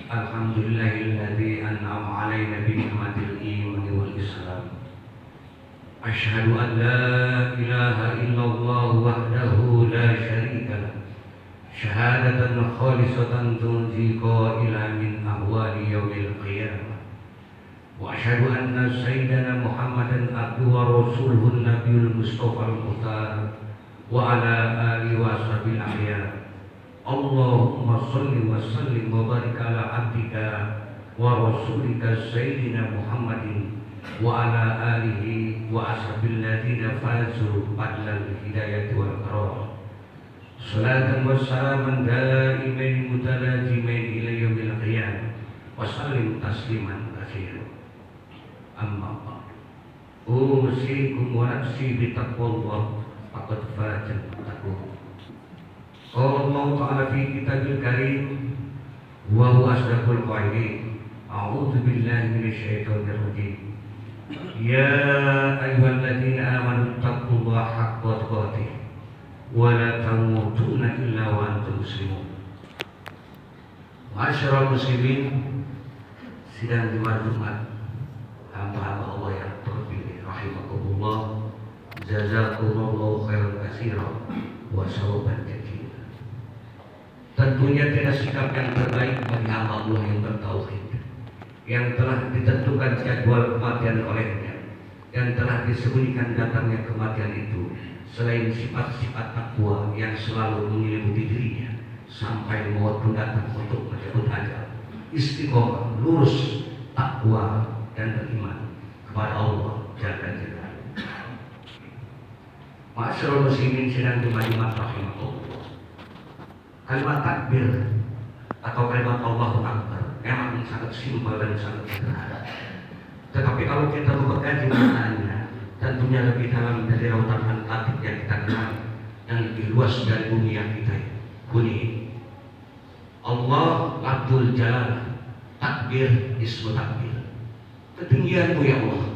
Alhamdulillahilladzi an'ama 'alaina bi ni'matil iman wal islam. Asyhadu an la ilaha illallah wahdahu la syarika lah. Syahadatan khalisatan tunji qailan min ahwali yaumil qiyamah. Wa asyhadu anna sayyidana Muhammadan abduhu wa rasuluhu nabiyul mustafa al-mukhtar wa ala alihi wa sahbihi al-akhyar. Allahumma salli wa sallim wa barik ala abdika wa rasulika sayyidina Muhammadin wa ala alihi wa ashabil ladzina fazu ba'dal hidayati wal karam. Salatan wa salaman daimain mutalazimain ila yaumil qiyamah wa sallim tasliman katsiran. Amma ba'd. Usikum wa nafsi bi taqwallah faqad fazal muttaqun. Allah Ta'ala fi kitabil karim wa huwa asdaqul qailin. A'udzu billahi minasyaitonir rajim. Ya ayyuhalladzina amanu taqullaha haqqa tuqatih wa la tamutunna illa wa antum muslimun. Ma'asyiral muslimin, sidang Jumat hamba-hamba Allah yang terpilih rahimakumullah, jazakumullahu khairan katsiran wa sawaban katsiran. Tentunya tidak sikap yang terbaik bagi hamba Allah yang bertauhid, yang telah ditentukan jadwal kematian olehnya, yang telah disembunyikan datangnya kematian itu, selain sifat-sifat takwa yang selalu menyelimuti dirinya sampai maut pun datang untuk menjemput ajal. Istiqomah, lurus, takwa dan beriman kepada Allah Jalla Jalaluhu. Ma'asyiral muslimin sidang Jumat rahimakumullah. Kalimat takbir atau kalimat Allahu Akbar memang sangat simpel dan sangat sederhana. Tetapi kalau kita mengkaji maknanya, tentunya lebih dalam dari lautan atik yang kita kenal, yang lebih luas dari bumi yang kita huni. Allah Abdul Jalal, takbir ismu takbir. Ketinggianmu ya Allah,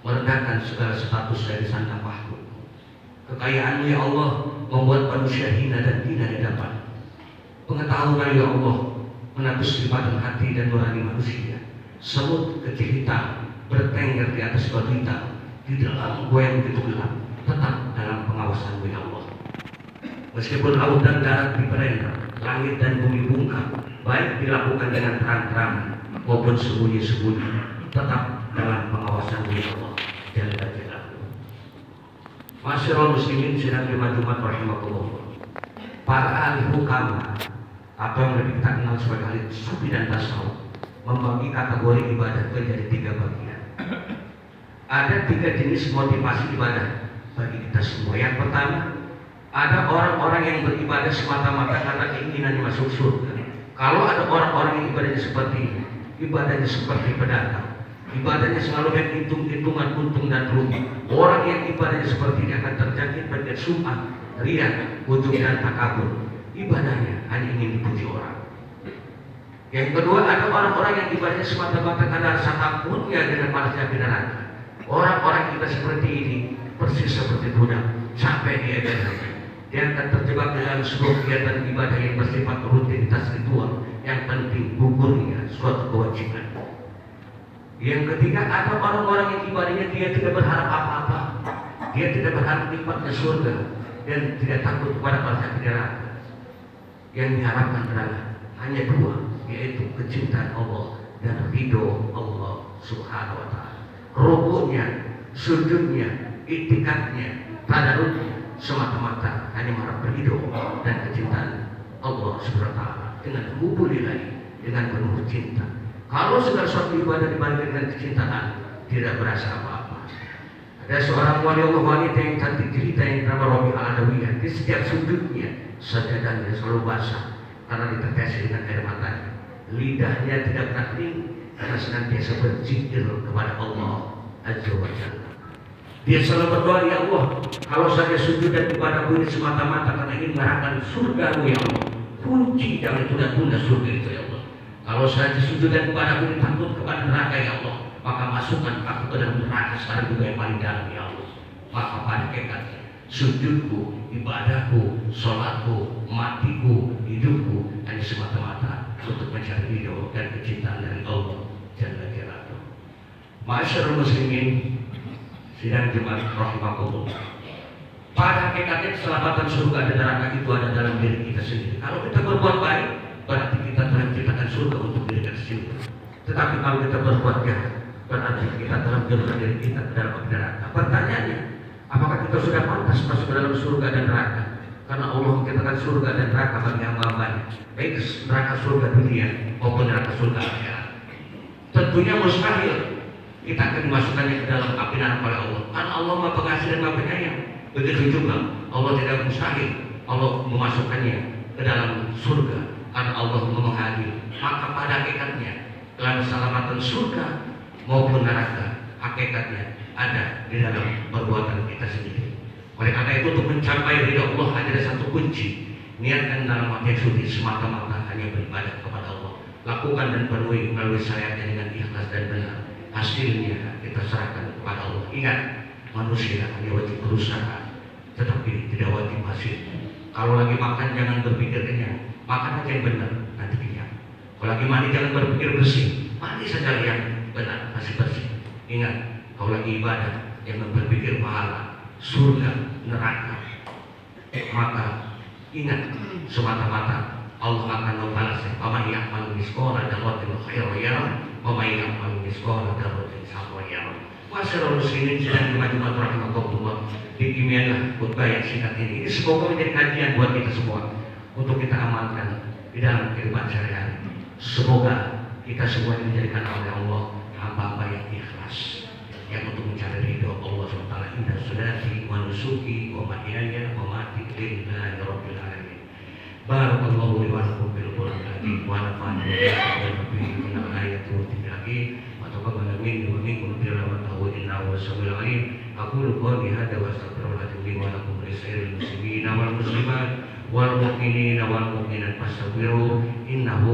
merendahkan segala status dari sandang makhluk. Kekayaanmu ya Allah, membuat manusia hina dan hina di hadapan. Pengetahuan ya Allah menembus lipatan hati dan nurani manusia. Semut kecil hitam bertengger di atas batu hitam di dalam gua yang begitu gelap, tetap dalam pengawasan ya Allah. Meskipun laut dan darat diperintah, langit dan bumi bungkam, baik dilakukan dengan terang-terangan maupun sembunyi-sembunyi, tetap dalam pengawasan ya Allah. Jalla Jalaluhu. Ma'asyiral muslimin sidang Jumat rahimakumullah. Para ahli hukama atau yang lebih kita kenal sebagai ahli sufi dan tasawuf membagi kategori ibadah menjadi 3 bagian. Ada 3 jenis motivasi ibadah bagi kita semua. Yang pertama, ada orang-orang yang beribadah semata-mata karena keinginan masuk surga. Kalau ada orang-orang yang ibadahnya seperti ini, ibadahnya seperti pedagang, ibadahnya selalu hitung-hitungan untung dan rugi. Orang yang ibadahnya seperti ini akan terjangkit pada sum'ah, riya, ujub dan takabur. Ibadahnya hanya ingin dipuji orang. Yang kedua, ada orang-orang yang ibadahnya semata-mata karena rasa takutnya dengan panasnya api neraka. Orang-orang kita seperti ini persis seperti budak sampai di akhirat. Dia akan terjebak dalam sebuah kegiatan ibadah yang bersifat rutinitas ritual, yang penting gugurnya suatu kewajiban. Yang ketiga, ada orang-orang yang ibadahnya dia tidak berharap apa-apa. Dia tidak berharap nikmatnya surga dan tidak takut kepada panasnya api neraka. Yang diharapkan adalah hanya 2, yaitu kecintaan Allah dan ridho Allah Subhanahu wa Ta'ala. Rukunya, sujudnya, itikadnya, tadarusnya semata-mata hanya mengharap ridho dan kecintaan Allah Subhanahu wa Ta'ala dengan hubungan, dengan penuh cinta. Kalau segala suatu ibadah dibandingkan dengan kecintaan, tidak berasa apa-apa. Ada seorang wali Allah wanita yang cantik cerita yang bernama Rabi al-Adawiyah. Di setiap sujudnya sajadahnya selalu basah karena ditetesi dengan air matanya. Lidahnya tidak pernah kering karena senantiasa berzikir kepada Allah Azza wa Jalla. Dia selalu berdoa, ya Allah, kalau saya sujud dan ibadahku ini semata-mata karena ingin mengharapkan surga-Mu ya Allah, kunci jangan tunda-tunda surga itu ya Allah. Kalau saya sujud dan ibadahku ini takut kepada neraka ya Allah, maka masukkan aku ke dalam neraka sekarang juga yang paling dalam ya Allah. Maka pada kekatnya sujudku, ibadahku, sholatku, matiku, hidupku hanya semata-mata untuk mencari ridho dan kecintaan dari Allah Jalla Jalaluhu. Ma'asyiral muslimin sidang jemaat rahimakumullah. Pada hakikatnya keselamatan surga dan neraka itu ada dalam diri kita sendiri. Kalau kita berbuat baik, berarti kita telah menciptakan surga untuk diri kita sendiri. Tetapi kalau kita berbuat jahat, berarti kita telah menjadikan diri kita ke dalam neraka. Pertanyaannya, apakah kita sudah pantas masuk ke dalam surga dan neraka? Karena Allah menciptakan surga dan neraka bagi hamba-hambanya, baik neraka surga dunia maupun neraka surga akhirat. Tentunya mustahil kita akan dimasukkannya ke dalam api neraka oleh Allah. Karena Allah Maha Pengasih dan Maha Penyayang. Begitu juga Allah tidak mustahil Allah memasukkannya ke dalam surga karena Allah mengadil. Maka pada hakikatnya dalam keselamatan surga maupun neraka hakikatnya ada di dalam perbuatan kita sendiri. Oleh karena itu untuk mencapai ridha Allah ada satu kunci. Niatkan dalam hati yang suci semata-mata hanya beribadah kepada Allah. Lakukan dan penuhi melalui syariatnya dengan ikhlas dan benar. Hasilnya kita serahkan kepada Allah. Ingat, manusia hanya wajib berusaha, tetapi tidak wajib hasil. Kalau lagi makan jangan berpikir kenyang, makan aja yang benar, nanti kenyang. Kalau lagi mandi jangan berpikir bersih, mandi saja yang benar, masih bersih. Ingat, kalau lagi ibadah jangan berpikir pahala, surga, neraka. Maka ingat, semata-mata Allah akan membalasnya. Wa may ya'mal mithqala dzarratin khairan yarah, wa may ya'mal mithqala dzarratin syarran yarah. Masyaallah muslimin sedang jemaat rahimahullah. Demikianlah khutbah yang singkat ini. Ini semoga menjadi kajian buat kita semua untuk kita amalkan di dalam kehidupan sehari-hari. Semoga kita semua dijadikan oleh Allah hamba-hamba yang ikhlas, yang untuk mencari ridho Allah SWT. Inna sholati wa nusuki wa mahyaya wa mamati lillahi rabbil alamin. Barakallahu li wa lakum fil Qur'anil karim wa nafa'ani wa bihi min al-ayati wa tilahi wa taqabbal minni wa minkum tilawatahu innahu was-sami'ul 'alim. Aqulu qawli hadza wa astaghfirullaha li wa lakum wa lisa'iril muslimina wal muslimat wal mu'minina wal mu'minat fastaghfiruhu innahu